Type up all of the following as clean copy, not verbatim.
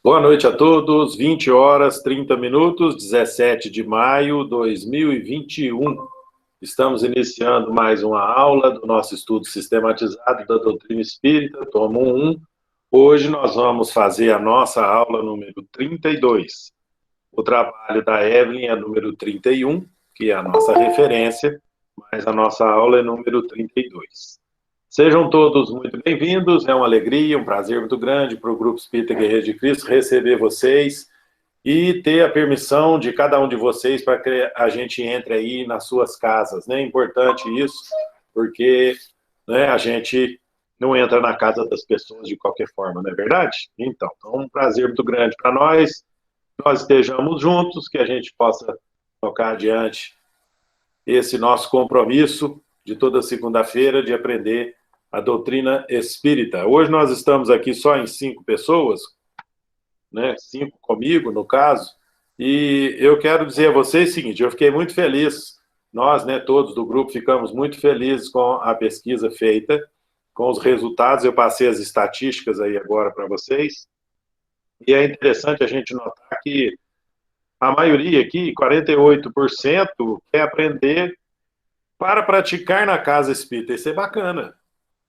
Boa noite a todos, 20 horas 30 minutos, 17 de maio de 2021. Estamos iniciando mais uma aula do nosso estudo sistematizado da doutrina espírita, tomo 1. Hoje nós vamos fazer a nossa aula número 32. O trabalho da Evelyn é número 31, que é a nossa referência, mas a nossa aula é número 32. Sejam todos muito bem-vindos, é uma alegria, um prazer muito grande para o Grupo Espírita Guerreiro de Cristo receber vocês e ter a permissão de cada um de vocês para que a gente entre aí nas suas casas, né? É importante isso, porque né, a gente não entra na casa das pessoas de qualquer forma, não é verdade? Então, é um prazer muito grande para nós estejamos juntos, que a gente possa tocar adiante esse nosso compromisso de toda segunda-feira de aprender a doutrina espírita. Hoje nós estamos aqui só em 5 pessoas, né? 5 comigo, no caso, e eu quero dizer a vocês o seguinte, eu fiquei muito feliz, nós, né, todos do grupo, ficamos muito felizes com a pesquisa feita, com os resultados, eu passei as estatísticas aí agora para vocês, e é interessante a gente notar que a maioria aqui, 48%, quer aprender para praticar na casa espírita. Isso é bacana.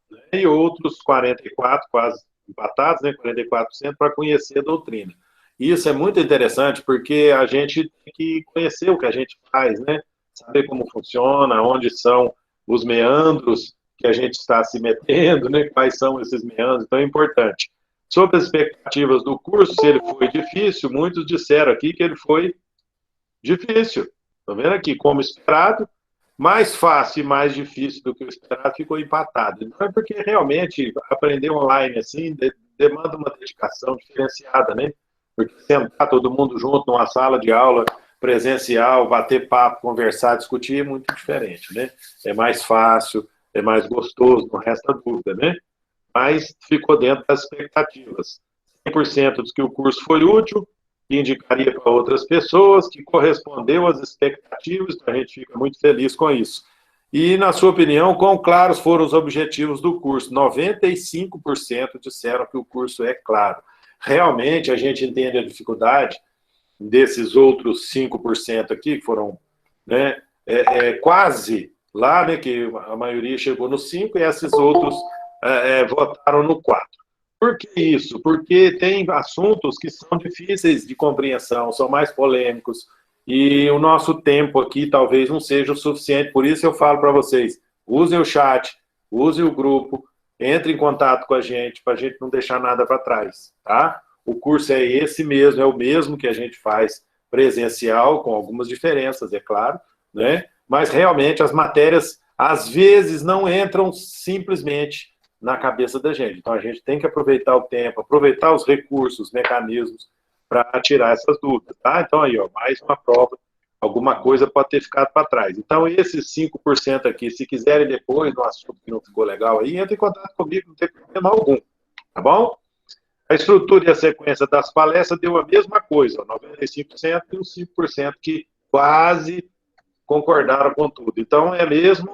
Né? E outros 44%, quase empatados, né? 44% para conhecer a doutrina. Isso é muito interessante porque a gente tem que conhecer o que a gente faz, né? Saber como funciona, onde são os meandros que a gente está se metendo, né? Quais são esses meandros, então é importante. Sobre as expectativas do curso, se ele foi difícil, muitos disseram aqui que ele foi difícil. Estão vendo aqui, como esperado, mais fácil e mais difícil do que o esperado, ficou empatado. Então é porque realmente aprender online assim demanda uma dedicação diferenciada, né? Porque sentar todo mundo junto numa sala de aula presencial, bater papo, conversar, discutir é muito diferente, né? É mais fácil, é mais gostoso, não resta dúvida, né? Mas ficou dentro das expectativas. 100% diz que o curso foi útil, que indicaria para outras pessoas, que correspondeu às expectativas, então a gente fica muito feliz com isso. E, na sua opinião, quão claros foram os objetivos do curso? 95% disseram que o curso é claro. Realmente, a gente entende a dificuldade desses outros 5% aqui, que foram né, quase lá, né, que a maioria chegou no 5 e esses outros votaram no 4. Por que isso? Porque tem assuntos que são difíceis de compreensão, são mais polêmicos, e o nosso tempo aqui talvez não seja o suficiente. Por isso eu falo para vocês, usem o chat, usem o grupo, entre em contato com a gente, para a gente não deixar nada para trás, tá? O curso é esse mesmo, é o mesmo que a gente faz presencial, com algumas diferenças, é claro, né? Mas realmente as matérias, às vezes, não entram simplesmente na cabeça da gente. Então a gente tem que aproveitar o tempo, aproveitar os recursos, os mecanismos para tirar essas dúvidas, tá? Então aí, ó, mais uma prova, alguma coisa pode ter ficado para trás. Então esses 5% aqui, se quiserem depois, no assunto que não ficou legal aí, entre em contato comigo, não tem problema algum, tá bom? A estrutura e a sequência das palestras deu a mesma coisa, 95% e os 5% que quase concordaram com tudo. Então, é mesma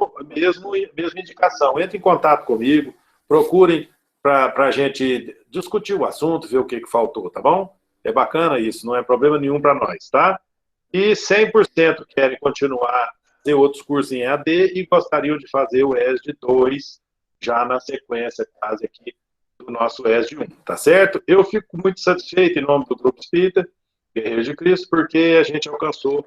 indicação. Entre em contato comigo, procurem para a gente discutir o assunto, ver o que faltou, tá bom? É bacana isso, não é problema nenhum para nós, tá? E 100% querem continuar fazer outros cursos em EAD e gostariam de fazer o ESD 2 já na sequência quase aqui do nosso ESD 1, tá certo? Eu fico muito satisfeito em nome do Grupo Espírita, Guerreiro de Cristo, porque a gente alcançou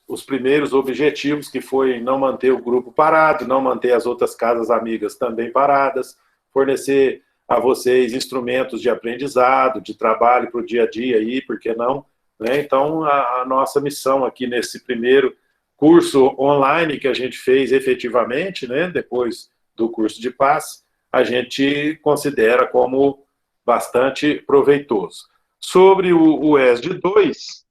os primeiros objetivos, que foi não manter o grupo parado, não manter as outras casas amigas também paradas, fornecer a vocês instrumentos de aprendizado, de trabalho para o dia a dia aí, por que não? Né? Então, a nossa missão aqui nesse primeiro curso online que a gente fez efetivamente, né, depois do curso de paz, a gente considera como bastante proveitoso. Sobre o ESD 2,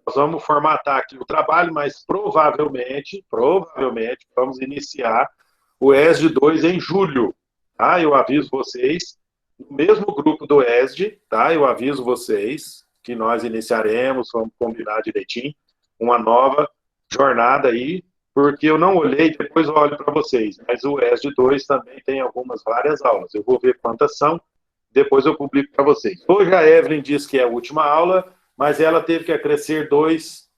nós vamos formatar aqui o trabalho, mas provavelmente, vamos iniciar o ESD 2 em julho, tá? Eu aviso vocês, no mesmo grupo do ESD, tá? Eu aviso vocês que nós iniciaremos, vamos combinar direitinho, uma nova jornada aí, porque eu não olhei, depois eu olho para vocês, mas o ESD 2 também tem várias aulas, eu vou ver quantas são, depois eu publico para vocês. Hoje a Evelyn disse que é a última aula, mas ela teve que acrescer dois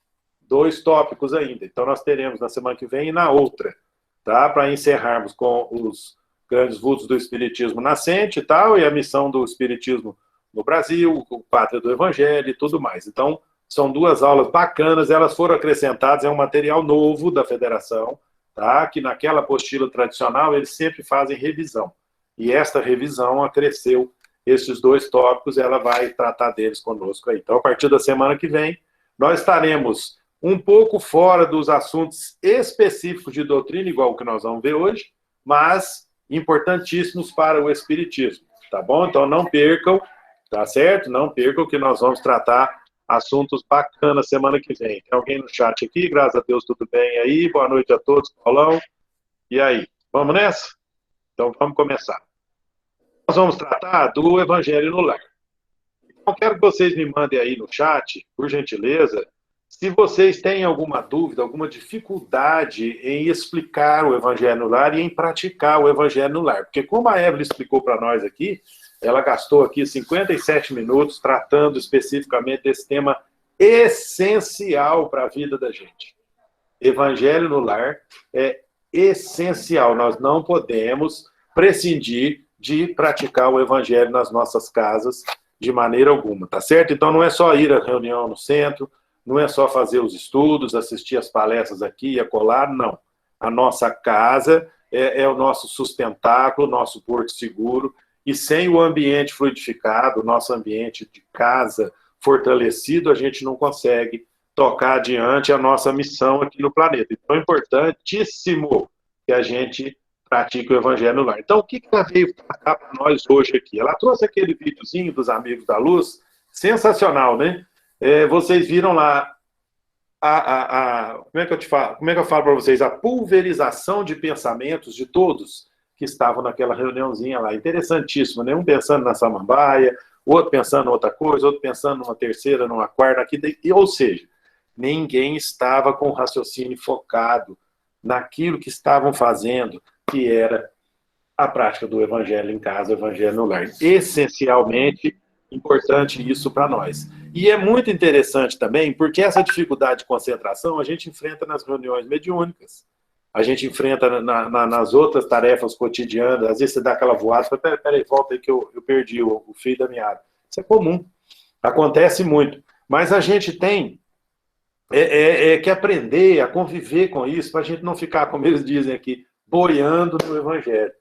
tópicos ainda. Então, nós teremos na semana que vem e na outra, tá? Para encerrarmos com os grandes vultos do Espiritismo nascente e tal, e a missão do Espiritismo no Brasil, o Pátria do Evangelho e tudo mais. Então, são duas aulas bacanas, elas foram acrescentadas, é um material novo da Federação, tá? Que naquela apostila tradicional eles sempre fazem revisão. E esta revisão acresceu esses dois tópicos, ela vai tratar deles conosco aí. Então, a partir da semana que vem, nós estaremos um pouco fora dos assuntos específicos de doutrina, igual o que nós vamos ver hoje, mas importantíssimos para o Espiritismo, tá bom? Então, não percam, tá certo? Não percam que nós vamos tratar assuntos bacanas semana que vem. Tem alguém no chat aqui? Graças a Deus, tudo bem aí? Boa noite a todos, Paulão. E aí, vamos nessa? Então, vamos começar. Nós vamos tratar do Evangelho no Lar. Então, quero que vocês me mandem aí no chat, por gentileza, se vocês têm alguma dúvida, alguma dificuldade em explicar o Evangelho no Lar e em praticar o Evangelho no Lar. Porque como a Evelyn explicou para nós aqui, ela gastou aqui 57 minutos tratando especificamente desse tema essencial para a vida da gente. Evangelho no Lar é essencial. Nós não podemos prescindir de praticar o Evangelho nas nossas casas de maneira alguma, tá certo? Então não é só ir à reunião no centro, não é só fazer os estudos, assistir as palestras aqui e acolá, não. A nossa casa é o nosso sustentáculo, nosso porto seguro, e sem o ambiente fluidificado, o nosso ambiente de casa fortalecido, a gente não consegue tocar adiante a nossa missão aqui no planeta. Então é importantíssimo que a gente pratique o Evangelho no Lar. Então, o que ela veio para nós hoje aqui? Ela trouxe aquele videozinho dos Amigos da Luz, sensacional, né? Vocês viram lá como é que eu falo para vocês? A pulverização de pensamentos de todos que estavam naquela reuniãozinha lá. Interessantíssimo, né? Um pensando na samambaia, outro pensando em outra coisa, outro pensando numa terceira, numa quarta, ou seja, ninguém estava com o raciocínio focado naquilo que estavam fazendo, que era a prática do Evangelho em casa, o Evangelho no lar. Essencialmente importante isso para nós. E é muito interessante também, porque essa dificuldade de concentração a gente enfrenta nas reuniões mediúnicas, a gente enfrenta nas outras tarefas cotidianas, às vezes você dá aquela voada, você fala, peraí, volta aí que eu perdi o fio da meada. Isso é comum, acontece muito. Mas a gente tem que aprender a conviver com isso, para a gente não ficar, como eles dizem aqui, boiando no Evangelho.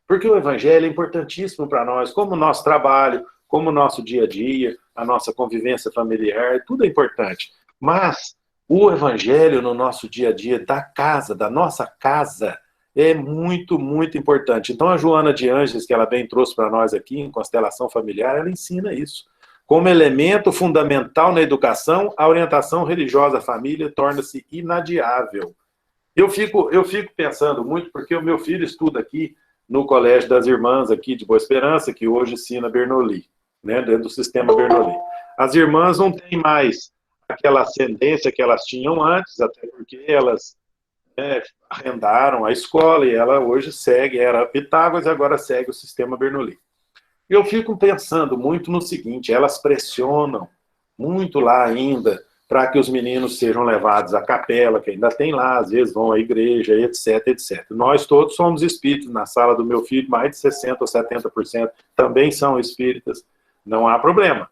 Porque o Evangelho é importantíssimo para nós, como o nosso trabalho, como o nosso dia a dia, a nossa convivência familiar, tudo é importante. Mas o Evangelho no nosso dia a dia, da casa, da nossa casa, é muito, muito importante. Então, a Joana de Ângeles, que ela bem trouxe para nós aqui, em Constelação Familiar, ela ensina isso. Como elemento fundamental na educação, a orientação religiosa à família torna-se inadiável. Eu fico pensando muito, porque o meu filho estuda aqui no Colégio das Irmãs, aqui de Boa Esperança, que hoje ensina Bernoulli, né, dentro do sistema Bernoulli. As irmãs não têm mais aquela ascendência que elas tinham antes, até porque elas arrendaram a escola e ela hoje era Pitágoras e agora segue o sistema Bernoulli. Eu fico pensando muito no seguinte, elas pressionam muito lá ainda para que os meninos sejam levados à capela, que ainda tem lá, às vezes vão à igreja, etc, etc. Nós todos somos espíritos, na sala do meu filho, mais de 60% ou 70% também são espíritas, não há problema.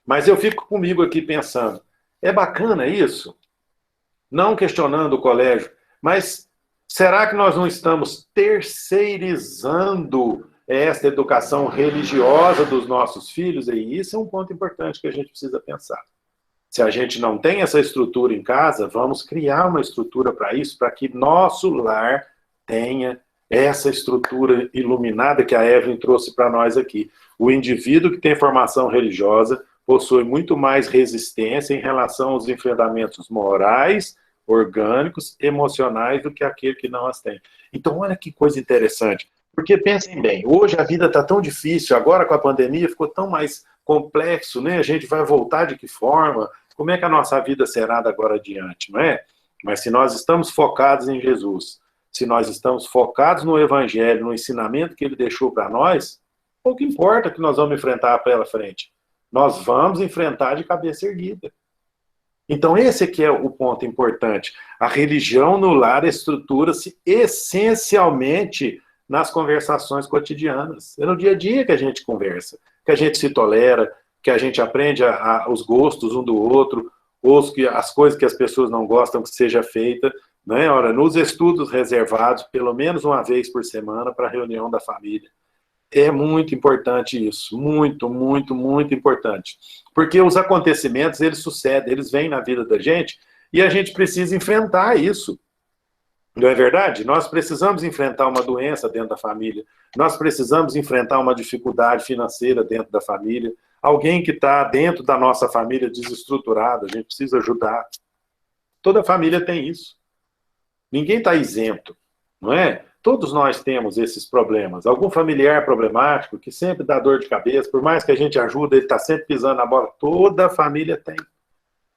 Mas eu fico comigo aqui pensando, é bacana isso? Não questionando o colégio, mas será que nós não estamos terceirizando esta educação religiosa dos nossos filhos? E isso é um ponto importante que a gente precisa pensar. Se a gente não tem essa estrutura em casa, vamos criar uma estrutura para isso, para que nosso lar tenha essa estrutura iluminada que a Evelyn trouxe para nós aqui. O indivíduo que tem formação religiosa possui muito mais resistência em relação aos enfrentamentos morais, orgânicos, emocionais, do que aquele que não as tem. Então, olha que coisa interessante. Porque pensem bem, hoje a vida está tão difícil, agora com a pandemia ficou tão mais complexo, né? A gente vai voltar de que forma? Como é que a nossa vida será da agora adiante, não é? Mas se nós estamos focados em Jesus, se nós estamos focados no Evangelho, no ensinamento que ele deixou para nós, Pouco importa que nós vamos enfrentar pela frente. Nós vamos enfrentar de cabeça erguida. Então, esse aqui é o ponto importante. A religião no lar estrutura-se essencialmente nas conversações cotidianas. É no dia a dia que a gente conversa, que a gente se tolera, que a gente aprende os gostos um do outro, as coisas que as pessoas não gostam que seja feita. Né? Ora, nos estudos reservados, pelo menos uma vez por semana, para a reunião da família. É muito importante isso, muito, muito, muito importante. Porque os acontecimentos, eles sucedem, eles vêm na vida da gente e a gente precisa enfrentar isso. Não é verdade? Nós precisamos enfrentar uma doença dentro da família, nós precisamos enfrentar uma dificuldade financeira dentro da família, alguém que está dentro da nossa família desestruturada, a gente precisa ajudar. Toda família tem isso. Ninguém está isento, não é? Todos nós temos esses problemas. Algum familiar problemático que sempre dá dor de cabeça, por mais que a gente ajude, ele está sempre pisando na bola. Toda família tem.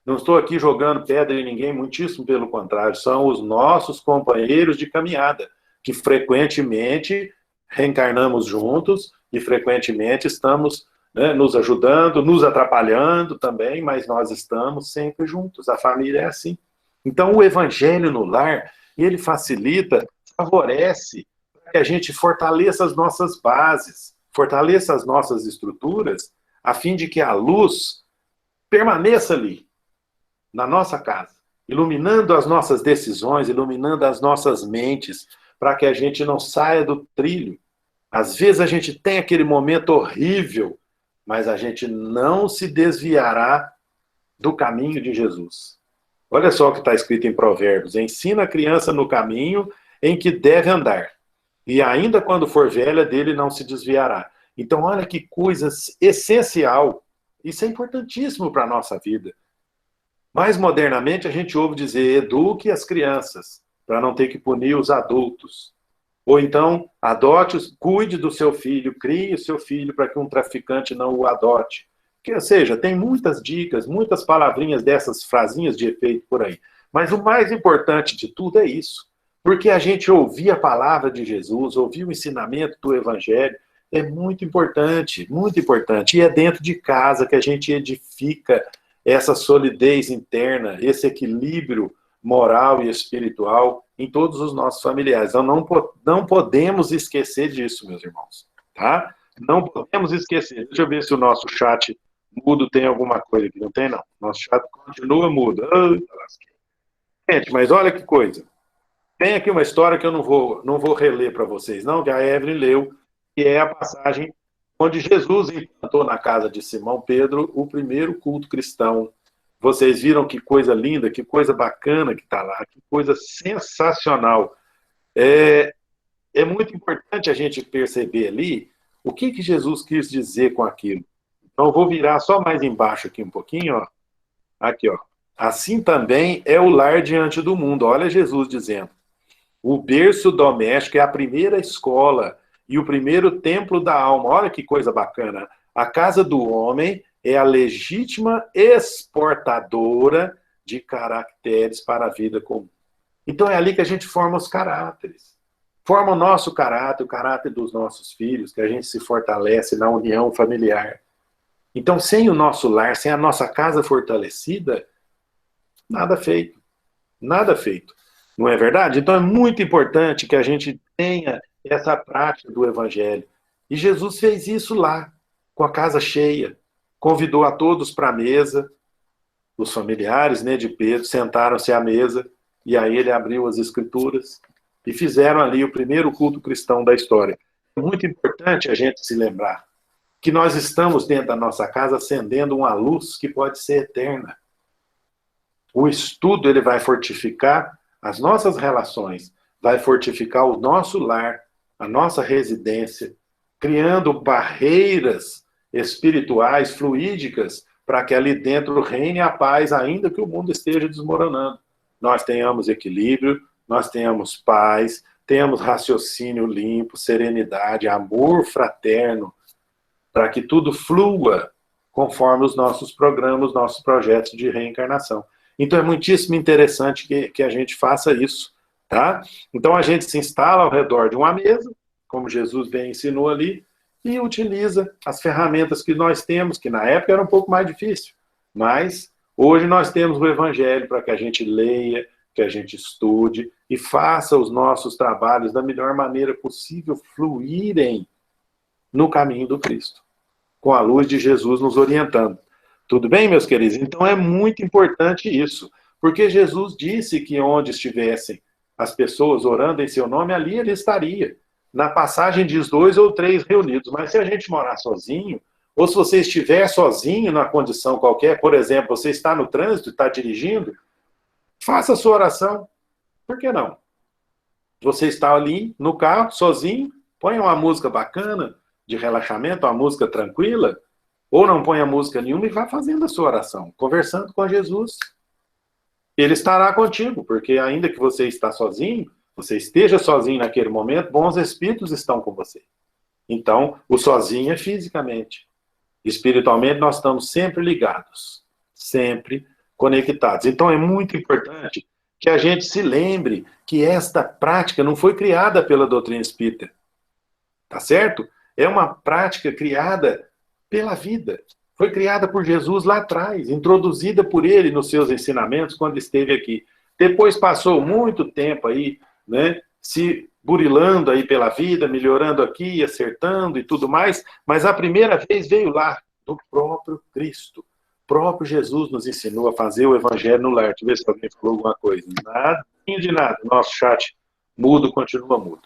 Não estou aqui jogando pedra em ninguém, muitíssimo pelo contrário. São os nossos companheiros de caminhada, que frequentemente reencarnamos juntos e frequentemente estamos, né, nos ajudando, nos atrapalhando também, mas nós estamos sempre juntos. A família é assim. Então, o evangelho no lar, ele facilita, favorece que a gente fortaleça as nossas bases, fortaleça as nossas estruturas, a fim de que a luz permaneça ali, na nossa casa, iluminando as nossas decisões, iluminando as nossas mentes, para que a gente não saia do trilho. Às vezes a gente tem aquele momento horrível, mas a gente não se desviará do caminho de Jesus. Olha só o que está escrito em Provérbios: ensina a criança no caminho em que deve andar, e ainda quando for velha, dele não se desviará. Então, olha que coisa essencial. Isso é importantíssimo para a nossa vida. Mais modernamente, a gente ouve dizer: eduque as crianças, para não ter que punir os adultos. Ou então, cuide do seu filho, crie o seu filho para que um traficante não o adote. Ou seja, tem muitas dicas, muitas palavrinhas dessas frasinhas de efeito por aí. Mas o mais importante de tudo é isso. Porque a gente ouvir a palavra de Jesus, ouvir o ensinamento do Evangelho, é muito importante, muito importante. E é dentro de casa que a gente edifica essa solidez interna, esse equilíbrio moral e espiritual em todos os nossos familiares. Então, não podemos esquecer disso, meus irmãos. Tá? Não podemos esquecer. Deixa eu ver se o nosso chat mudo tem alguma coisa aqui. Não tem, não. Nosso chat continua mudo. Gente, mas olha que coisa. Tem aqui uma história que eu não vou reler para vocês, não, que a Evelyn leu, que é a passagem onde Jesus implantou na casa de Simão Pedro o primeiro culto cristão. Vocês viram que coisa linda, que coisa bacana que está lá, que coisa sensacional. É muito importante a gente perceber ali o que Jesus quis dizer com aquilo. Então, eu vou virar só mais embaixo aqui um pouquinho, ó. Aqui, ó. Assim também é o lar diante do mundo. Olha Jesus dizendo: o berço doméstico é a primeira escola e o primeiro templo da alma. Olha que coisa bacana. A casa do homem é a legítima exportadora de caracteres para a vida comum. Então é ali que a gente forma os caráteres. Forma o nosso caráter, o caráter dos nossos filhos, que a gente se fortalece na união familiar. Então, sem o nosso lar, sem a nossa casa fortalecida, nada feito. Nada feito. Não é verdade? Então é muito importante que a gente tenha essa prática do Evangelho. E Jesus fez isso lá, com a casa cheia. Convidou a todos para a mesa. Os familiares, né, de Pedro sentaram-se à mesa, e aí ele abriu as Escrituras e fizeram ali o primeiro culto cristão da história. É muito importante a gente se lembrar que nós estamos dentro da nossa casa acendendo uma luz que pode ser eterna. O estudo, ele vai fortificar as nossas relações, vai fortificar o nosso lar, a nossa residência, criando barreiras espirituais, fluídicas, para que ali dentro reine a paz, ainda que o mundo esteja desmoronando. Nós tenhamos equilíbrio, nós tenhamos paz, tenhamos raciocínio limpo, serenidade, amor fraterno, para que tudo flua conforme os nossos programas, os nossos projetos de reencarnação. Então é muitíssimo interessante que a gente faça isso, tá? Então a gente se instala ao redor de uma mesa, como Jesus bem ensinou ali, e utiliza as ferramentas que nós temos, que na época era um pouco mais difícil, mas hoje nós temos o Evangelho para que a gente leia, que a gente estude e faça os nossos trabalhos da melhor maneira possível fluírem no caminho do Cristo, com a luz de Jesus nos orientando. Tudo bem, meus queridos? Então é muito importante isso, porque Jesus disse que onde estivessem as pessoas orando em seu nome, ali ele estaria. Na passagem diz 2 ou 3 reunidos, mas se a gente morar sozinho, ou se você estiver sozinho na condição qualquer, por exemplo, você está no trânsito, está dirigindo, faça a sua oração. Por que não? Você está ali no carro, sozinho, põe uma música bacana, de relaxamento, uma música tranquila, ou não ponha música nenhuma e vá fazendo a sua oração, conversando com Jesus. Ele estará contigo, porque ainda que você está sozinho, você esteja sozinho naquele momento, bons espíritos estão com você. Então, o sozinho é fisicamente. Espiritualmente, nós estamos sempre ligados, sempre conectados. Então, é muito importante que a gente se lembre que esta prática não foi criada pela doutrina espírita. Tá certo? É uma prática criada pela vida. Foi criada por Jesus lá atrás, introduzida por ele nos seus ensinamentos quando esteve aqui. Depois passou muito tempo aí, né, se burilando aí pela vida, melhorando aqui, acertando e tudo mais, mas a primeira vez veio lá, do próprio Cristo. O próprio Jesus nos ensinou a fazer o evangelho no lar. Deixa eu ver se alguém falou alguma coisa. Nada de nada. Nosso chat mudo continua mudo.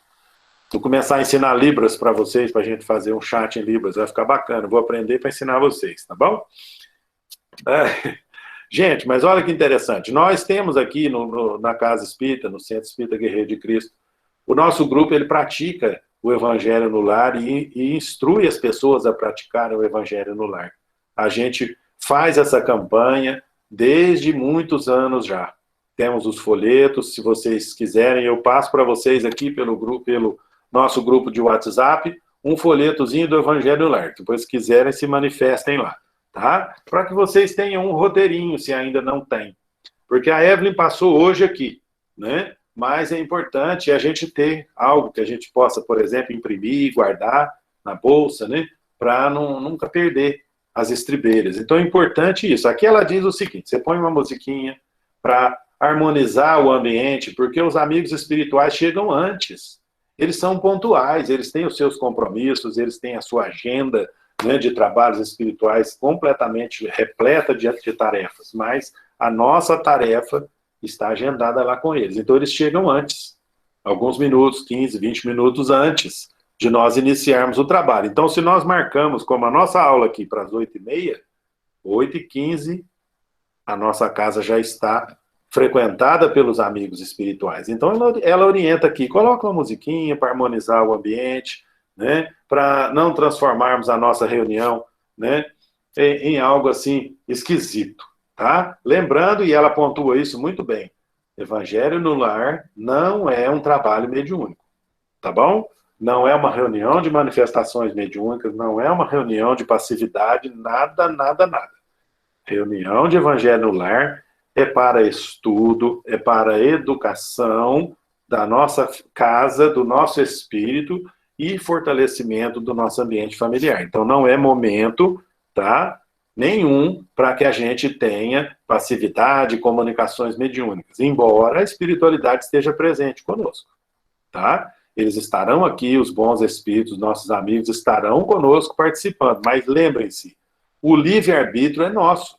Vou começar a ensinar Libras para vocês, para a gente fazer um chat em Libras. Vai ficar bacana. Vou aprender para ensinar vocês, tá bom? Gente, mas olha que interessante. Nós temos aqui na Casa Espírita, no Centro Espírita Guerreiro de Cristo, o nosso grupo ele pratica o Evangelho no lar e instrui as pessoas a praticarem o Evangelho no lar. A gente faz essa campanha desde muitos anos já. Temos os folhetos, se vocês quiserem, eu passo para vocês aqui pelo nosso grupo de WhatsApp, um folhetozinho do Evangelho no lar. Depois, se quiserem, se manifestem lá, tá? Para que vocês tenham um roteirinho, se ainda não tem. Porque a Evelyn passou hoje aqui, né? Mas é importante a gente ter algo que a gente possa, por exemplo, imprimir, guardar na bolsa, né? Para nunca perder as estribeiras. Então é importante isso. Aqui ela diz o seguinte, você põe uma musiquinha para harmonizar o ambiente, porque os amigos espirituais chegam antes. Eles são pontuais, eles têm os seus compromissos, eles têm a sua agenda, né, de trabalhos espirituais completamente repleta de tarefas, mas a nossa tarefa está agendada lá com eles. Então eles chegam antes, alguns minutos, 15, 20 minutos antes de nós iniciarmos o trabalho. Então se nós marcamos como a nossa aula aqui para as 8h30, 8h15, a nossa casa já está frequentada pelos amigos espirituais. Então, ela orienta aqui, coloca uma musiquinha para harmonizar o ambiente, né, para não transformarmos a nossa reunião, né, em algo assim esquisito, tá? Lembrando, e ela pontua isso muito bem, Evangelho no lar não é um trabalho mediúnico, tá bom? Não é uma reunião de manifestações mediúnicas, não é uma reunião de passividade, nada, nada, nada. Reunião de Evangelho no lar é para estudo, é para educação da nossa casa, do nosso espírito e fortalecimento do nosso ambiente familiar. Então, não é momento, tá, nenhum para que a gente tenha passividade, comunicações mediúnicas, embora a espiritualidade esteja presente conosco, tá? Eles estarão aqui, os bons espíritos, nossos amigos estarão conosco participando, mas lembrem-se, o livre-arbítrio é nosso.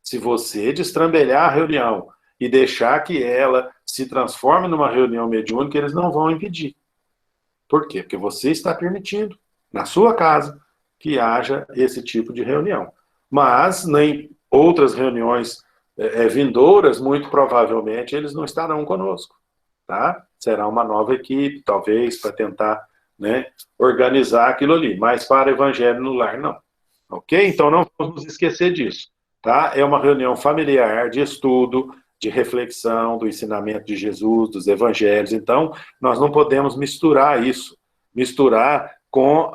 Se você destrambelhar a reunião e deixar que ela se transforme numa reunião mediúnica, eles não vão impedir. Por quê? Porque você está permitindo, na sua casa, que haja esse tipo de reunião. Mas, em outras reuniões vindouras, muito provavelmente, eles não estarão conosco. Tá? Será uma nova equipe, talvez, para tentar, né, organizar aquilo ali. Mas para Evangelho no lar, não. Ok? Então, não vamos nos esquecer disso. Tá? É uma reunião familiar de estudo, de reflexão, do ensinamento de Jesus, dos evangelhos. Então, nós não podemos misturar isso, misturar com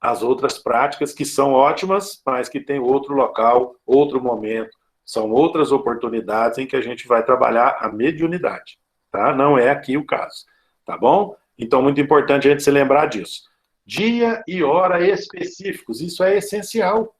as outras práticas que são ótimas, mas que tem outro local, outro momento, são outras oportunidades em que a gente vai trabalhar a mediunidade. Tá? Não é aqui o caso. Tá bom? Então, muito importante a gente se lembrar disso. dia e hora específicos. Isso é essencial.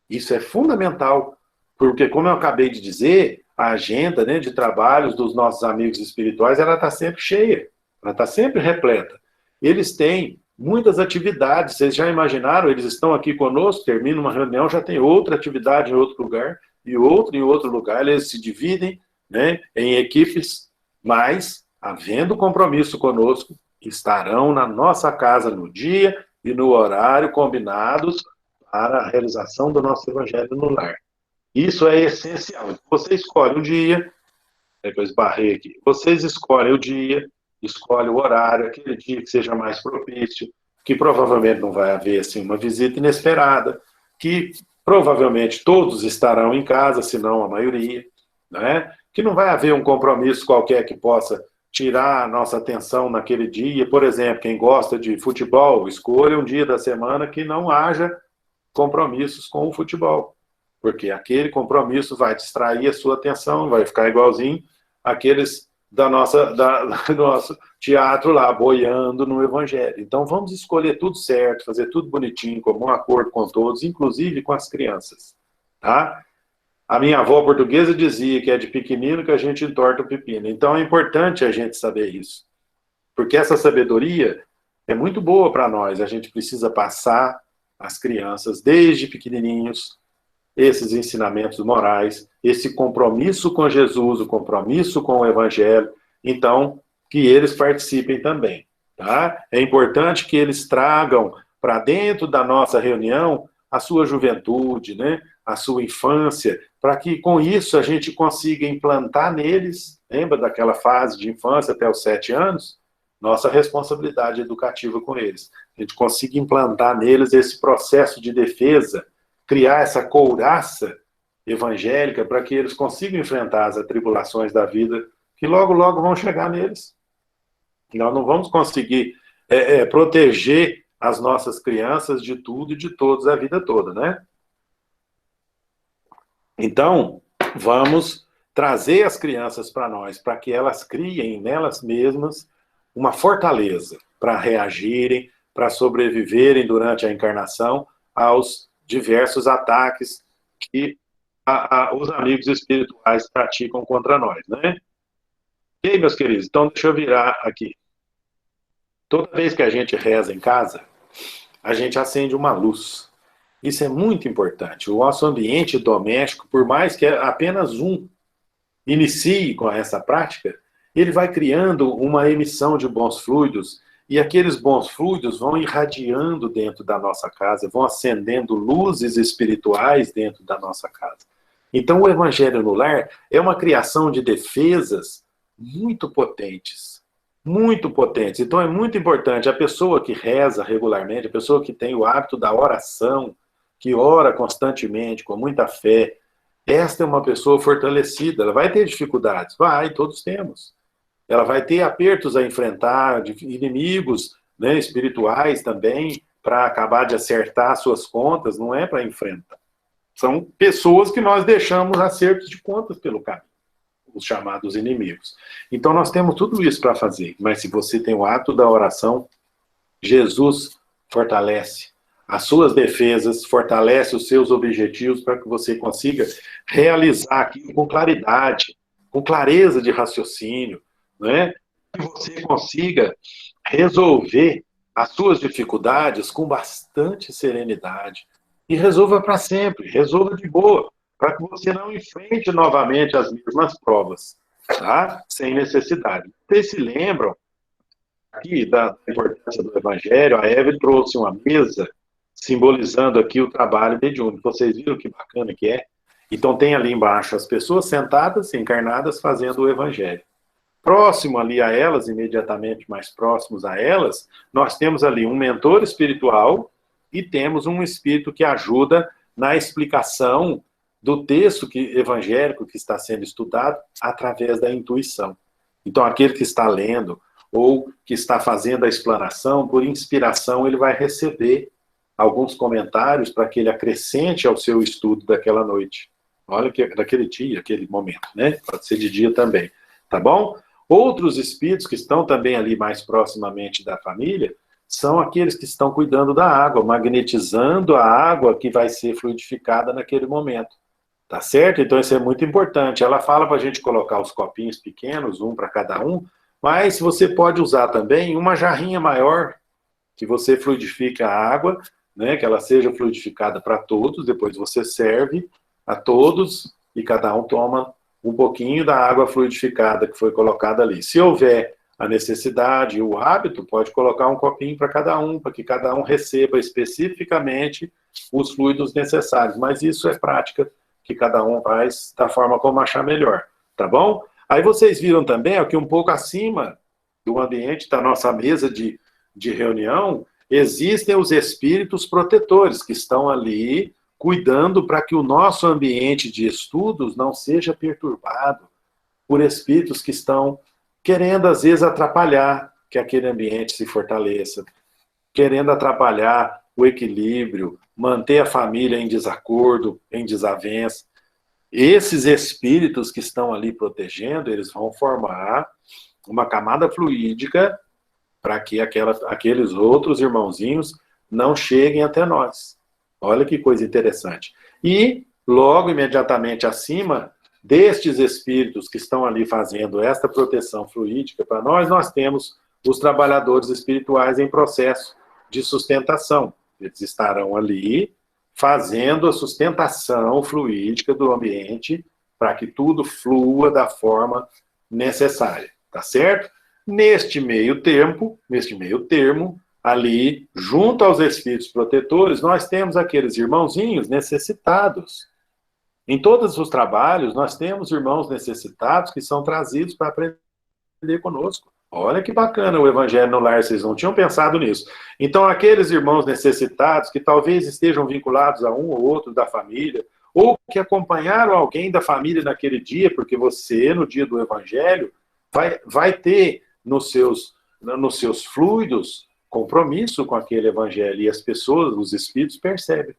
Isso é fundamental. Porque, como eu acabei de dizer, a agenda, né, de trabalhos dos nossos amigos espirituais, ela está sempre cheia. Ela está sempre repleta. Eles têm muitas atividades. Vocês já imaginaram? Eles estão aqui conosco, termina uma reunião, já tem outra atividade em outro lugar, e outra em outro lugar. Eles se dividem, né, em equipes, mas, havendo compromisso conosco, estarão na nossa casa no dia e no horário combinados para a realização do nosso Evangelho no lar. Isso é essencial. Você escolhe um dia, depois barrei aqui, vocês escolhem o dia, escolhem o horário, aquele dia que seja mais propício, que provavelmente não vai haver assim, uma visita inesperada, que provavelmente todos estarão em casa, se não a maioria, né? Que não vai haver um compromisso qualquer que possa tirar a nossa atenção naquele dia. Por exemplo, quem gosta de futebol, escolha um dia da semana que não haja compromissos com o futebol, porque aquele compromisso vai distrair a sua atenção, vai ficar igualzinho aqueles do nosso teatro lá, boiando no Evangelho. Então, vamos escolher tudo certo, fazer tudo bonitinho, comum acordo com todos, inclusive com as crianças, tá? A minha avó portuguesa dizia que é de pequenino que a gente entorta o pepino. Então, é importante a gente saber isso, porque essa sabedoria é muito boa para nós. A gente precisa passar às crianças, desde pequenininhos, esses ensinamentos morais, esse compromisso com Jesus, o compromisso com o Evangelho, então, que eles participem também, tá? É importante que eles tragam para dentro da nossa reunião a sua juventude, né? A sua infância, para que com isso a gente consiga implantar neles, lembra daquela fase de infância até os 7 anos? Nossa responsabilidade educativa com eles. A gente consiga implantar neles esse processo de defesa, criar essa couraça evangélica para que eles consigam enfrentar as atribulações da vida que logo, logo vão chegar neles. Nós não vamos conseguir proteger as nossas crianças de tudo e de todos a vida toda, né? Então, vamos trazer as crianças para nós, para que elas criem nelas mesmas uma fortaleza para reagirem, para sobreviverem durante a encarnação aos diversos ataques que os amigos espirituais praticam contra nós, né? E aí, meus queridos, então deixa eu virar aqui. Toda vez que a gente reza em casa, a gente acende uma luz. Isso é muito importante. O nosso ambiente doméstico, por mais que apenas um inicie com essa prática, ele vai criando uma emissão de bons fluidos, e aqueles bons fluidos vão irradiando dentro da nossa casa, vão acendendo luzes espirituais dentro da nossa casa. Então, o Evangelho no Lar é uma criação de defesas muito potentes. Muito potentes. Então, é muito importante. A pessoa que reza regularmente, a pessoa que tem o hábito da oração, que ora constantemente, com muita fé, esta é uma pessoa fortalecida. Ela vai ter dificuldades? Vai, todos temos. Ela vai ter apertos a enfrentar, de inimigos, né, espirituais também, para acabar de acertar suas contas, não é para enfrentar. São pessoas que nós deixamos acertos de contas pelo caminho, os chamados inimigos. Então nós temos tudo isso para fazer, mas se você tem o ato da oração, Jesus fortalece as suas defesas, fortalece os seus objetivos para que você consiga realizar aquilo com claridade, com clareza de raciocínio, né? Que você consiga resolver as suas dificuldades com bastante serenidade. E resolva para sempre, resolva de boa, para que você não enfrente novamente as mesmas provas, tá? Sem necessidade. Vocês se lembram aqui da importância do Evangelho? A Eve trouxe uma mesa simbolizando aqui o trabalho mediúnico. Vocês viram que bacana que é? Então tem ali embaixo as pessoas sentadas, encarnadas, fazendo o Evangelho. Próximo ali a elas, imediatamente mais próximos a elas, nós temos ali um mentor espiritual e temos um espírito que ajuda na explicação do texto evangélico que está sendo estudado através da intuição. Então, aquele que está lendo ou que está fazendo a explanação, por inspiração, ele vai receber alguns comentários para que ele acrescente ao seu estudo daquela noite. Olha, daquele dia, aquele momento, né? Pode ser de dia também, tá bom? Outros espíritos que estão também ali mais proximamente da família são aqueles que estão cuidando da água, magnetizando a água que vai ser fluidificada naquele momento. Tá certo? Então isso é muito importante. Ela fala para a gente colocar os copinhos pequenos, um para cada um, mas você pode usar também uma jarrinha maior, que você fluidifica a água, né, que ela seja fluidificada para todos, depois você serve a todos e cada um toma um pouquinho da água fluidificada que foi colocada ali. Se houver a necessidade e o hábito, pode colocar um copinho para cada um, para que cada um receba especificamente os fluidos necessários. Mas isso é prática que cada um faz da forma como achar melhor, tá bom? Aí vocês viram também ó, que um pouco acima do ambiente da nossa mesa de reunião, existem os espíritos protetores que estão ali cuidando para que o nosso ambiente de estudos não seja perturbado por espíritos que estão querendo, às vezes, atrapalhar que aquele ambiente se fortaleça, querendo atrapalhar o equilíbrio, manter a família em desacordo, em desavença. Esses espíritos que estão ali protegendo, eles vão formar uma camada fluídica para que aqueles outros irmãozinhos não cheguem até nós. Olha que coisa interessante. E, logo, imediatamente acima destes espíritos que estão ali fazendo esta proteção fluídica para nós, nós temos os trabalhadores espirituais em processo de sustentação. Eles estarão ali fazendo a sustentação fluídica do ambiente para que tudo flua da forma necessária, tá certo? Neste meio termo, ali, junto aos espíritos protetores, nós temos aqueles irmãozinhos necessitados. Em todos os trabalhos, nós temos irmãos necessitados que são trazidos para aprender conosco. Olha que bacana o Evangelho no Lar, vocês não tinham pensado nisso. Então, aqueles irmãos necessitados que talvez estejam vinculados a um ou outro da família, ou que acompanharam alguém da família naquele dia, porque você, no dia do Evangelho, vai ter nos seus fluidos compromisso com aquele Evangelho, e as pessoas, os espíritos, percebem.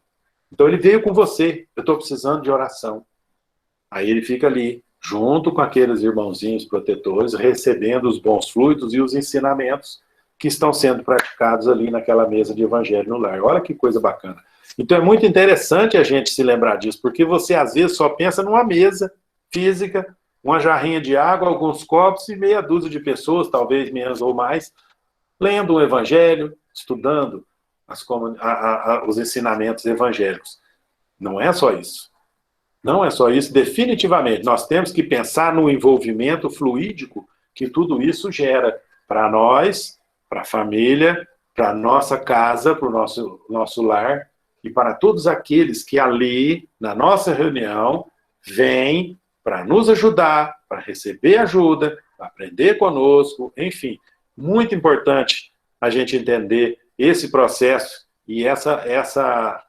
Então, ele veio com você, eu estou precisando de oração. Aí ele fica ali, junto com aqueles irmãozinhos protetores, recebendo os bons fluidos e os ensinamentos que estão sendo praticados ali naquela mesa de Evangelho no Lar. Olha que coisa bacana. Então é muito interessante a gente se lembrar disso, porque você às vezes só pensa numa mesa física, uma jarrinha de água, alguns copos e meia dúzia de pessoas, talvez menos ou mais, lendo o Evangelho, estudando os ensinamentos evangélicos. Não é só isso. Não é só isso, definitivamente. Nós temos que pensar no envolvimento fluídico que tudo isso gera para nós, para a família, para a nossa casa, para o nosso lar, e para todos aqueles que ali, na nossa reunião, vêm para nos ajudar, para receber ajuda, para aprender conosco, enfim. Muito importante a gente entender esse processo e essa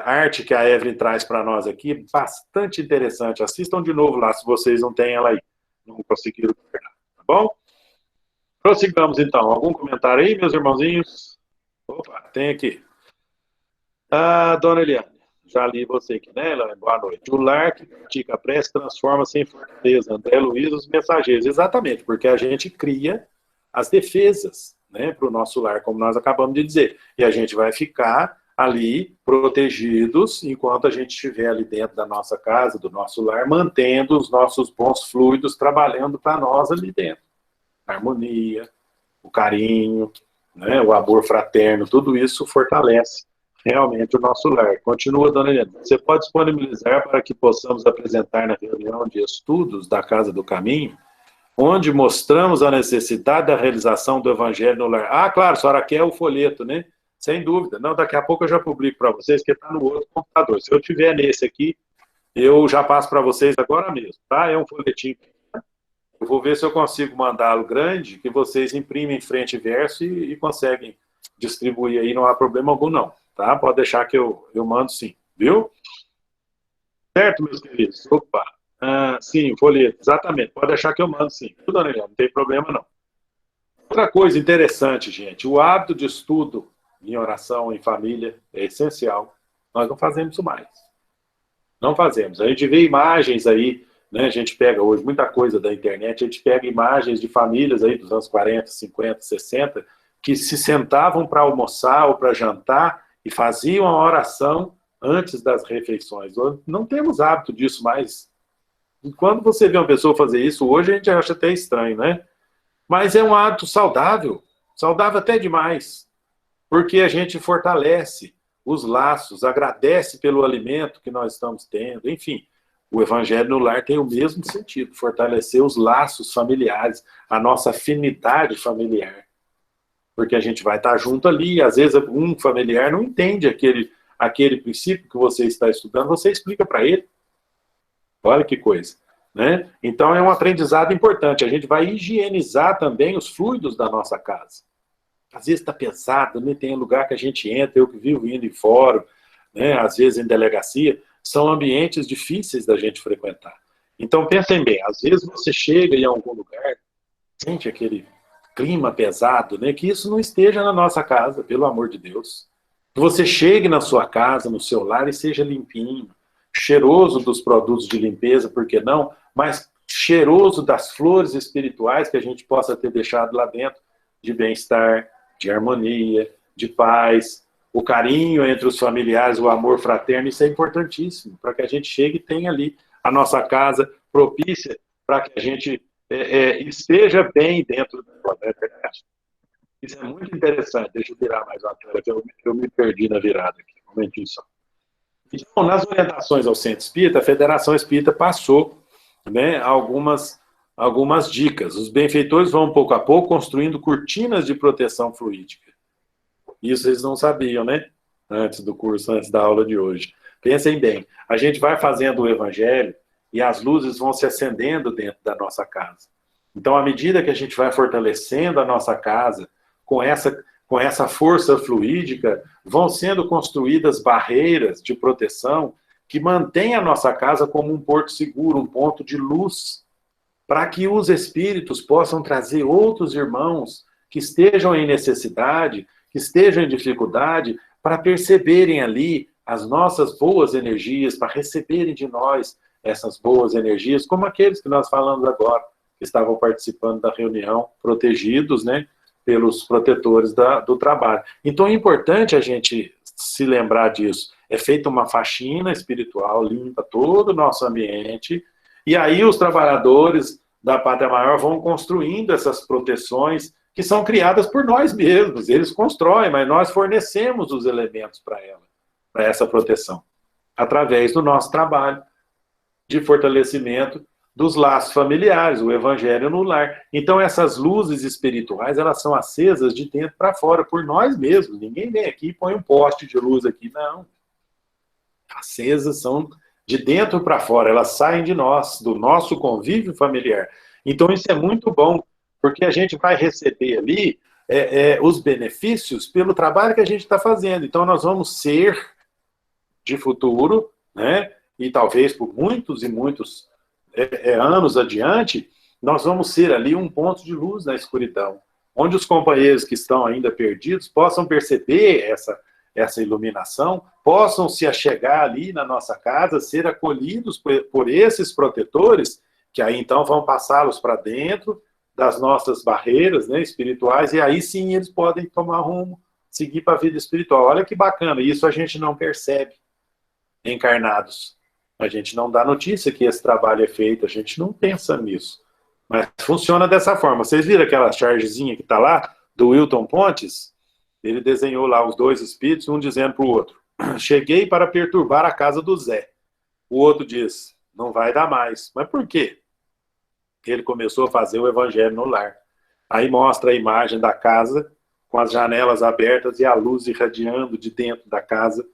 arte que a Evelyn traz para nós aqui, bastante interessante. Assistam de novo lá, se vocês não têm ela aí. Não conseguiram pegar, tá bom? Prossigamos, então. Algum comentário aí, meus irmãozinhos? Opa, tem aqui. Dona Eliane, já li você aqui, né, Eliane? Boa noite. O lar que pratica a prece transforma-se em fortaleza. André Luiz, os mensageiros. Exatamente, porque a gente cria as defesas, né, para o nosso lar, como nós acabamos de dizer. E a gente vai ficar ali protegidos enquanto a gente estiver ali dentro da nossa casa, do nosso lar, mantendo os nossos bons fluidos trabalhando para nós ali dentro. A harmonia, o carinho, né, o amor fraterno, tudo isso fortalece realmente o nosso lar. Continua, dona Helena. Você pode disponibilizar para que possamos apresentar na reunião de estudos da Casa do Caminho, onde mostramos a necessidade da realização do Evangelho no lar. Claro, a senhora quer o folheto, né? Sem dúvida. Não, daqui a pouco eu já publico para vocês, que está no outro computador. Se eu tiver nesse aqui, eu já passo para vocês agora mesmo, tá? É um folhetinho. Eu vou ver se eu consigo mandá-lo grande, que vocês imprimem frente e verso e conseguem distribuir aí, não há problema algum não, tá? Pode deixar que eu mando sim, viu? Certo, meus queridos? Opa! Sim, o folheto, exatamente. Pode deixar que eu mando sim. Tudo, Dona Helena, não tem problema não. Outra coisa interessante, gente, o hábito de estudo em oração, em família, é essencial. Nós não fazemos isso mais. Não fazemos. A gente vê imagens aí, né? A gente pega hoje muita coisa da internet, a gente pega imagens de famílias aí dos anos 40, 50, 60, que se sentavam para almoçar ou para jantar e faziam a oração antes das refeições. Não temos hábito disso mais. E quando você vê uma pessoa fazer isso, hoje a gente acha até estranho, né? Mas é um hábito saudável, saudável até demais, porque a gente fortalece os laços, agradece pelo alimento que nós estamos tendo, enfim. O Evangelho no Lar tem o mesmo sentido, fortalecer os laços familiares, a nossa afinidade familiar. Porque a gente vai estar junto ali, e às vezes um familiar não entende aquele princípio que você está estudando, você explica para ele. Olha que coisa. Né? Então é um aprendizado importante, a gente vai higienizar também os fluidos da nossa casa. Às vezes está pesado, né? Tem lugar que a gente entra, eu que vivo indo em fórum, né? Às vezes em delegacia, são ambientes difíceis da gente frequentar. Então pensem bem, às vezes você chega em algum lugar, sente aquele clima pesado, né? Que isso não esteja na nossa casa, pelo amor de Deus. Que você chegue na sua casa, no seu lar e seja limpinho, cheiroso dos produtos de limpeza, por que não? Mas cheiroso das flores espirituais que a gente possa ter deixado lá dentro, de bem-estar, de harmonia, de paz, o carinho entre os familiares, o amor fraterno, isso é importantíssimo, para que a gente chegue e tenha ali a nossa casa propícia para que a gente esteja bem dentro da verdade. Isso é muito interessante. Deixa eu virar mais uma tela, que eu me perdi na virada aqui. Um momentinho só. Então, nas orientações ao Centro Espírita, a Federação Espírita passou, né, algumas dicas. Os benfeitores vão, pouco a pouco, construindo cortinas de proteção fluídica. Isso eles não sabiam, né? Antes do curso, antes da aula de hoje. Pensem bem, a gente vai fazendo o Evangelho e as luzes vão se acendendo dentro da nossa casa. Então, à medida que a gente vai fortalecendo a nossa casa, com essa força fluídica, vão sendo construídas barreiras de proteção que mantêm a nossa casa como um porto seguro, um ponto de luz, para que os espíritos possam trazer outros irmãos que estejam em necessidade, que estejam em dificuldade, para perceberem ali as nossas boas energias, para receberem de nós essas boas energias, como aqueles que nós falamos agora, que estavam participando da reunião, protegidos, né, pelos protetores do trabalho. Então é importante a gente se lembrar disso. É feita uma faxina espiritual, limpa todo o nosso ambiente, e aí os trabalhadores da Pátria Maior vão construindo essas proteções que são criadas por nós mesmos. Eles constroem, mas nós fornecemos os elementos para essa proteção, através do nosso trabalho de fortalecimento dos laços familiares, o Evangelho no lar. Então essas luzes espirituais, elas são acesas de dentro para fora, por nós mesmos. Ninguém vem aqui e põe um poste de luz aqui, não. Acesas são de dentro para fora, elas saem de nós, do nosso convívio familiar. Então isso é muito bom, porque a gente vai receber ali os benefícios pelo trabalho que a gente está fazendo. Então nós vamos ser, de futuro, né, e talvez por muitos e muitos anos adiante, nós vamos ser ali um ponto de luz na escuridão, onde os companheiros que estão ainda perdidos possam perceber essa iluminação, possam se achegar ali na nossa casa, ser acolhidos por esses protetores, que aí então vão passá-los para dentro das nossas barreiras, né, espirituais, e aí sim eles podem tomar rumo, seguir para a vida espiritual. Olha que bacana, isso a gente não percebe encarnados. A gente não dá notícia que esse trabalho é feito, a gente não pensa nisso. Mas funciona dessa forma. Vocês viram aquela chargezinha que está lá, do Wilton Pontes? Ele desenhou lá os dois espíritos, um dizendo para o outro: cheguei para perturbar a casa do Zé. O outro diz: não vai dar mais. Mas por quê? Ele começou a fazer o Evangelho no lar. Aí mostra a imagem da casa, com as janelas abertas e a luz irradiando de dentro da casa,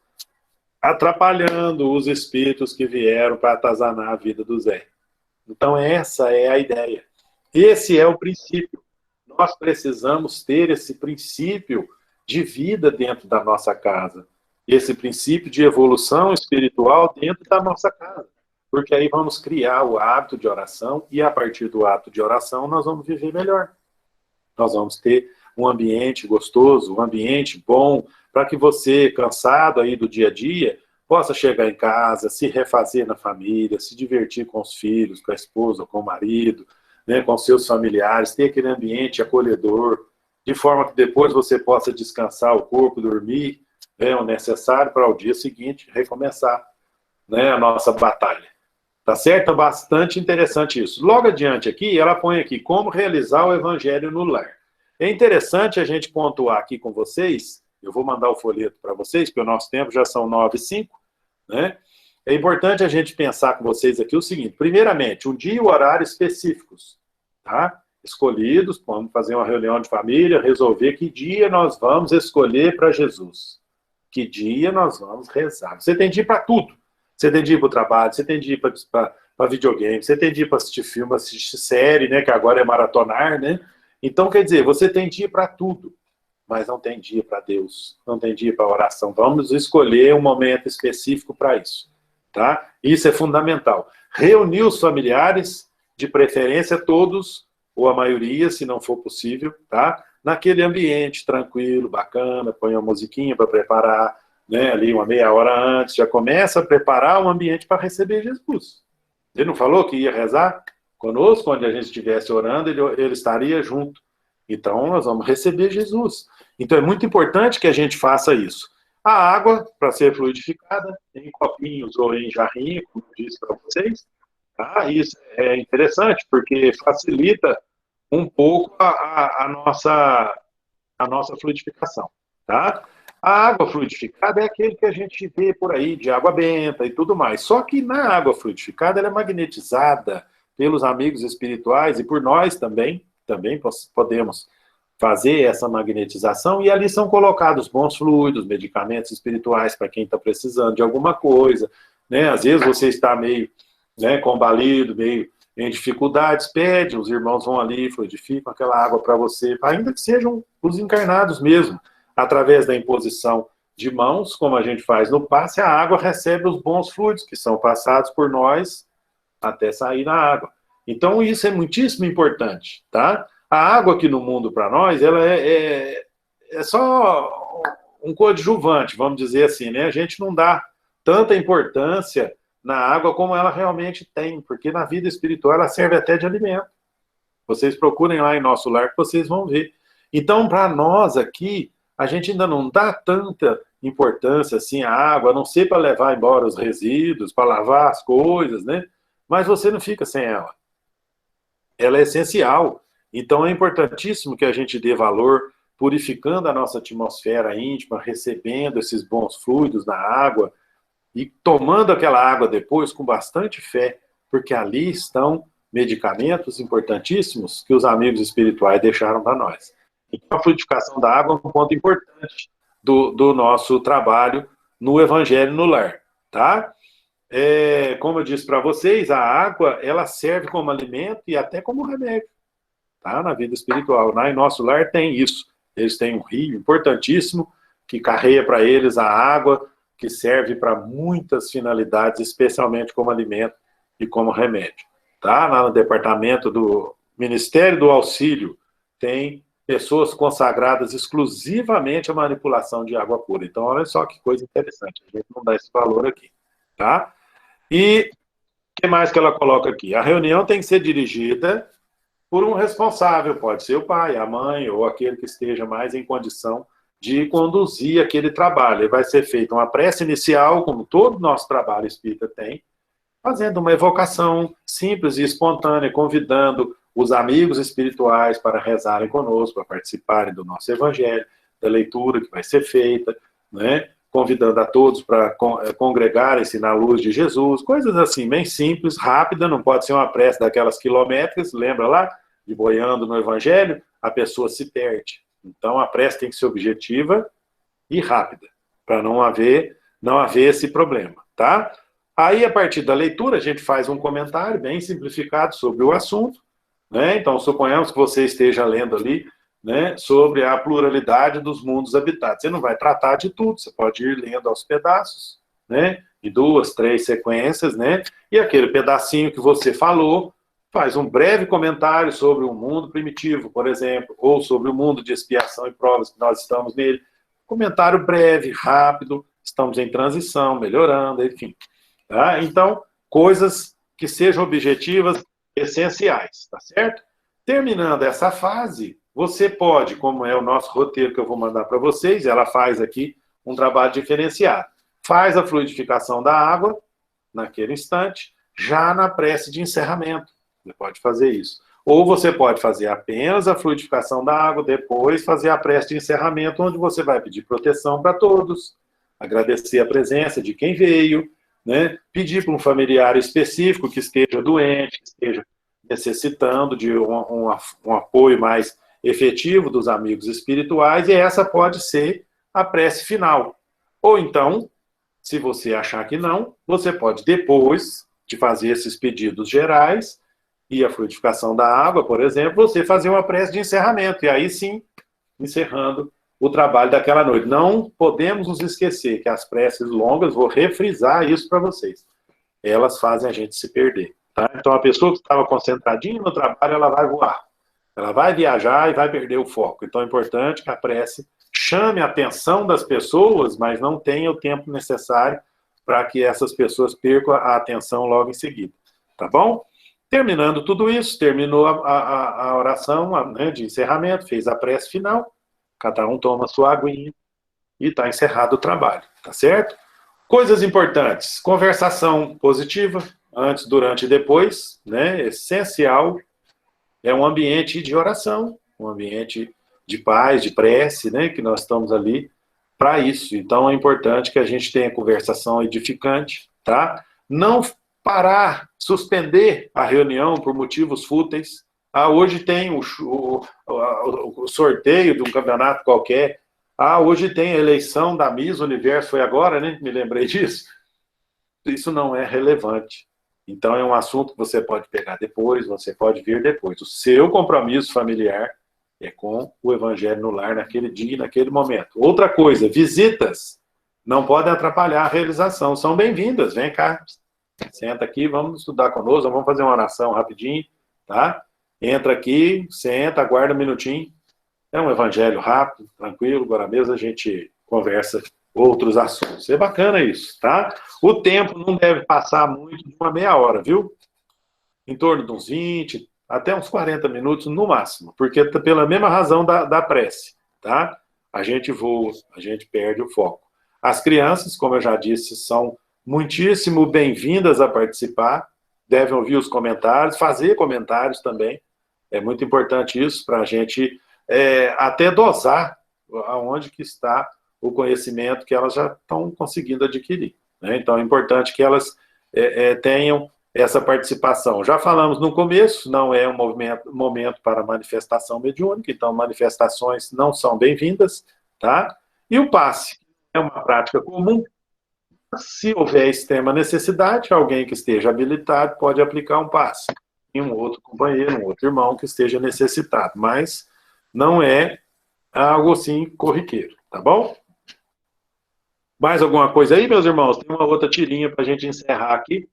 atrapalhando os espíritos que vieram para atazanar a vida do Zé. Então essa é a ideia. Esse é o princípio. Nós precisamos ter esse princípio de vida dentro da nossa casa. Esse princípio de evolução espiritual dentro da nossa casa. Porque aí vamos criar o hábito de oração e a partir do hábito de oração nós vamos viver melhor. Nós vamos ter um ambiente gostoso, um ambiente bom, para que você, cansado aí do dia a dia, possa chegar em casa, se refazer na família, se divertir com os filhos, com a esposa, com o marido, né, com seus familiares, ter aquele ambiente acolhedor, de forma que depois você possa descansar o corpo, dormir, né, o necessário para o dia seguinte recomeçar, né, a nossa batalha. Tá certo? Bastante interessante isso. Logo adiante aqui, ela põe aqui como realizar o evangelho no lar. É interessante a gente pontuar aqui com vocês, eu vou mandar o folheto para vocês, porque o nosso tempo já são 9h05, né? É importante a gente pensar com vocês aqui o seguinte, primeiramente, um dia e o horário específicos, tá? Escolhidos, vamos fazer uma reunião de família, resolver que dia nós vamos escolher para Jesus. Que dia nós vamos rezar. Você tem dia para tudo. Você tem dia para o trabalho, você tem dia para videogame, você tem dia para assistir filme, assistir série, né? Que agora é maratonar, né? Então, quer dizer, você tem dia para tudo, mas não tem dia para Deus, não tem dia para oração. Vamos escolher um momento específico para isso, tá? Isso é fundamental. Reunir os familiares, de preferência todos, ou a maioria, se não for possível, tá? Naquele ambiente tranquilo, bacana, põe uma musiquinha para preparar, né? Ali uma meia hora antes, já começa a preparar um ambiente para receber Jesus. Ele não falou que ia rezar conosco, onde a gente estivesse orando, ele estaria junto. Então, nós vamos receber Jesus. Então, é muito importante que a gente faça isso. A água, para ser fluidificada, em copinhos ou em jarrinho, como eu disse para vocês, tá? Isso é interessante, porque facilita um pouco a nossa fluidificação, tá? A água fluidificada é aquele que a gente vê por aí, de água benta e tudo mais. Só que na água fluidificada, ela é magnetizada pelos amigos espirituais e por nós também podemos fazer essa magnetização, e ali são colocados bons fluidos, medicamentos espirituais para quem está precisando de alguma coisa, né? Às vezes você está meio, né, combalido, meio em dificuldades, pede, os irmãos vão ali, fluidificam aquela água para você, ainda que sejam os encarnados mesmo, através da imposição de mãos, como a gente faz no passe, a água recebe os bons fluidos que são passados por nós até sair na água. Então, isso é muitíssimo importante, tá? A água aqui no mundo, para nós, ela é só um coadjuvante, vamos dizer assim, né? A gente não dá tanta importância na água como ela realmente tem, porque na vida espiritual ela serve até de alimento. Vocês procurem lá em Nosso Lar que vocês vão ver. Então, para nós aqui, a gente ainda não dá tanta importância assim à água, a não ser para levar embora os resíduos, para lavar as coisas, né? Mas você não fica sem ela. Ela é essencial. Então, é importantíssimo que a gente dê valor, purificando a nossa atmosfera íntima, recebendo esses bons fluidos na água e tomando aquela água depois com bastante fé, porque ali estão medicamentos importantíssimos que os amigos espirituais deixaram para nós. Então, a fluidificação da água é um ponto importante do nosso trabalho no Evangelho no Lar, tá? Como eu disse para vocês, a água, ela serve como alimento e até como remédio, tá? Na vida espiritual. Lá em Nosso Lar tem isso. Eles têm um rio importantíssimo que carrega para eles a água, que serve para muitas finalidades, especialmente como alimento e como remédio, tá? Lá no departamento do Ministério do Auxílio tem pessoas consagradas exclusivamente à manipulação de água pura. Então, olha só que coisa interessante, a gente não dá esse valor aqui, tá? E o que mais que ela coloca aqui? A reunião tem que ser dirigida por um responsável, pode ser o pai, a mãe, ou aquele que esteja mais em condição de conduzir aquele trabalho. E vai ser feita uma prece inicial, como todo nosso trabalho espírita tem, fazendo uma evocação simples e espontânea, convidando os amigos espirituais para rezarem conosco, para participarem do nosso evangelho, da leitura que vai ser feita, né? Convidando a todos para congregarem-se na luz de Jesus, coisas assim, bem simples, rápida, não pode ser uma prece daquelas quilométricas, lembra lá, de boiando no evangelho, a pessoa se perde. Então a prece tem que ser objetiva e rápida, para não haver esse problema, tá? Aí, a partir da leitura, a gente faz um comentário bem simplificado sobre o assunto, né? Então, suponhamos que você esteja lendo ali, né, sobre a pluralidade dos mundos habitados. Você não vai tratar de tudo, você pode ir lendo aos pedaços, né, de 2, 3 sequências, né, e aquele pedacinho que você falou, faz um breve comentário sobre o mundo primitivo, por exemplo, ou sobre o mundo de expiação e provas que nós estamos nele. Comentário breve, rápido, estamos em transição, melhorando, enfim. Tá? Então, coisas que sejam objetivas, essenciais, tá certo? Terminando essa fase, você pode, como é o nosso roteiro que eu vou mandar para vocês, ela faz aqui um trabalho diferenciado. Faz a fluidificação da água, naquele instante, já na prece de encerramento. Você pode fazer isso. Ou você pode fazer apenas a fluidificação da água, depois fazer a prece de encerramento, onde você vai pedir proteção para todos, agradecer a presença de quem veio, né? Pedir para um familiar específico que esteja doente, que esteja necessitando de um apoio mais efetivo dos amigos espirituais, e essa pode ser a prece final. Ou então, se você achar que não, você pode, depois de fazer esses pedidos gerais e a fluidificação da água, por exemplo, você fazer uma prece de encerramento, e aí sim, encerrando o trabalho daquela noite. Não podemos nos esquecer que as preces longas, vou refrisar isso para vocês, elas fazem a gente se perder. Tá? Então, a pessoa que estava concentradinha no trabalho, ela vai voar. Ela vai viajar e vai perder o foco. Então, é importante que a prece chame a atenção das pessoas, mas não tenha o tempo necessário para que essas pessoas percam a atenção logo em seguida. Tá bom? Terminando tudo isso, terminou a oração, né, de encerramento, fez a prece final, cada um toma a sua aguinha e está encerrado o trabalho, tá certo? Coisas importantes, conversação positiva, antes, durante e depois, né, essencial, é um ambiente de oração, um ambiente de paz, de prece, né, que nós estamos ali para isso. Então é importante que a gente tenha conversação edificante, tá? Não parar, suspender a reunião por motivos fúteis. Ah, hoje tem o sorteio de um campeonato qualquer. Ah, hoje tem a eleição da Miss Universo, foi agora, né? Me lembrei disso. Isso não é relevante. Então é um assunto que você pode pegar depois, você pode vir depois. O seu compromisso familiar é com o Evangelho no lar naquele dia e naquele momento. Outra coisa, visitas não podem atrapalhar a realização. São bem-vindas, vem cá. Senta aqui, vamos estudar conosco, vamos fazer uma oração rapidinho, tá? Entra aqui, senta, aguarda um minutinho. É um evangelho rápido, tranquilo, agora mesmo a gente conversa outros assuntos. É bacana isso, tá? O tempo não deve passar muito de uma meia hora, viu? Em torno de uns 20, até uns 40 minutos no máximo, porque pela mesma razão da prece, tá? A gente voa, a gente perde o foco. As crianças, como eu já disse, são muitíssimo bem-vindas a participar, devem ouvir os comentários, fazer comentários também. É muito importante isso para a gente até dosar aonde que está o conhecimento que elas já estão conseguindo adquirir, né? Então é importante que elas tenham essa participação. Já falamos no começo, não é um momento para manifestação mediúnica, então manifestações não são bem-vindas, tá? E o passe é uma prática comum. Se houver extrema necessidade, alguém que esteja habilitado pode aplicar um passe em um outro companheiro, um outro irmão que esteja necessitado, mas não é algo assim corriqueiro, tá bom? Mais alguma coisa aí, meus irmãos? Tem uma outra tirinha para a gente encerrar aqui,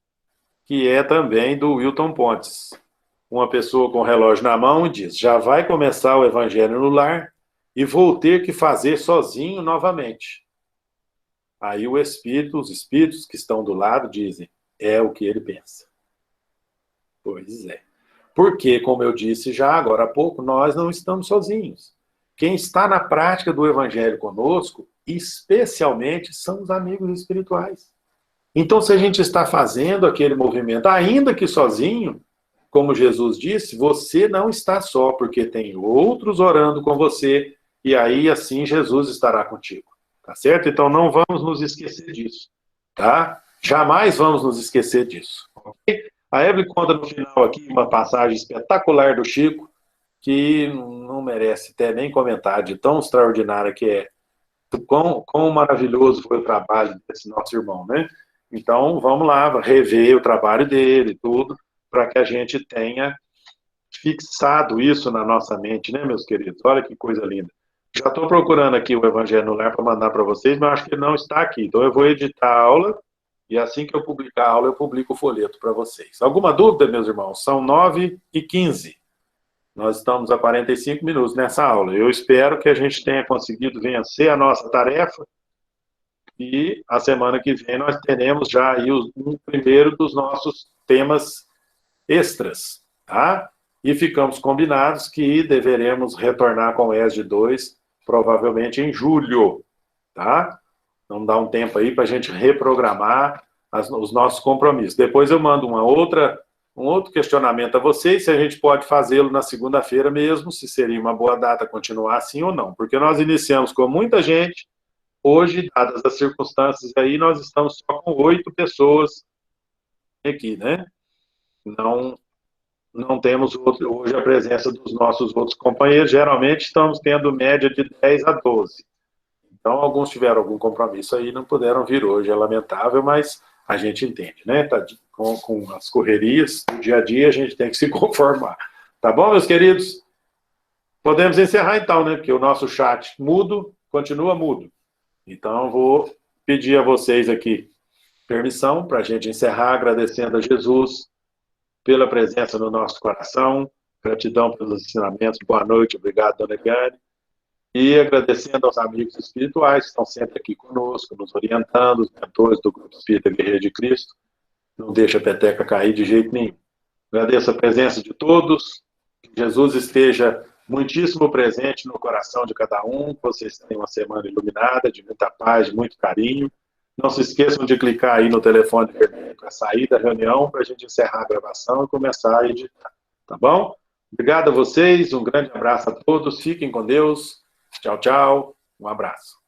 que é também do Wilton Pontes. Uma pessoa com o relógio na mão diz: já vai começar o evangelho no lar e vou ter que fazer sozinho novamente. Aí os espíritos que estão do lado dizem: é o que ele pensa. Pois é. Porque, como eu disse já agora há pouco, nós não estamos sozinhos. Quem está na prática do evangelho conosco, especialmente, são os amigos espirituais. Então, se a gente está fazendo aquele movimento, ainda que sozinho, como Jesus disse, você não está só, porque tem outros orando com você, e aí, assim, Jesus estará contigo. Tá certo? Então, não vamos nos esquecer disso. Tá? Jamais vamos nos esquecer disso. Ok? A Evelyn conta no final aqui uma passagem espetacular do Chico, que não merece até nem comentário, de tão extraordinária que é. Quão maravilhoso foi o trabalho desse nosso irmão, né? Então, vamos lá, rever o trabalho dele, tudo, para que a gente tenha fixado isso na nossa mente, né, meus queridos? Olha que coisa linda. Já estou procurando aqui o Evangelho no Lar para mandar para vocês, mas acho que não está aqui. Então, eu vou editar a aula, e assim que eu publicar a aula, eu publico o folheto para vocês. Alguma dúvida, meus irmãos? São 9h15. Nós estamos a 45 minutos nessa aula. Eu espero que a gente tenha conseguido vencer a nossa tarefa e a semana que vem nós teremos já aí um primeiro dos nossos temas extras, tá? e ficamos combinados que deveremos retornar com o ESG 2, provavelmente em julho, tá? Vamos dar um tempo aí para a gente reprogramar os nossos compromissos. Depois eu mando um outro questionamento a vocês, se a gente pode fazê-lo na segunda-feira mesmo, se seria uma boa data continuar assim ou não, porque nós iniciamos com muita gente, hoje, dadas as circunstâncias aí, nós estamos só com 8 pessoas aqui, né? Não temos hoje a presença dos nossos outros companheiros, geralmente estamos tendo média de 10 a 12. Então, alguns tiveram algum compromisso aí, não puderam vir hoje, é lamentável, mas a gente entende, né? Tá, com as correrias do dia a dia, a gente tem que se conformar. Tá bom, meus queridos? Podemos encerrar então, né? Porque o nosso chat mudo continua mudo. Então, vou pedir a vocês aqui permissão para a gente encerrar, agradecendo a Jesus pela presença no nosso coração, gratidão pelos ensinamentos, boa noite, obrigado, dona Eliane. E agradecendo aos amigos espirituais que estão sempre aqui conosco, nos orientando, os mentores do Grupo Espírita Guerreiro de Cristo. Não deixa a peteca cair de jeito nenhum. Agradeço a presença de todos. Que Jesus esteja muitíssimo presente no coração de cada um. Que vocês tenham uma semana iluminada, de muita paz, de muito carinho. Não se esqueçam de clicar aí no telefone para sair da reunião, para a gente encerrar a gravação e começar a editar. Tá bom? Obrigado a vocês, um grande abraço a todos. Fiquem com Deus. Tchau, tchau. Um abraço.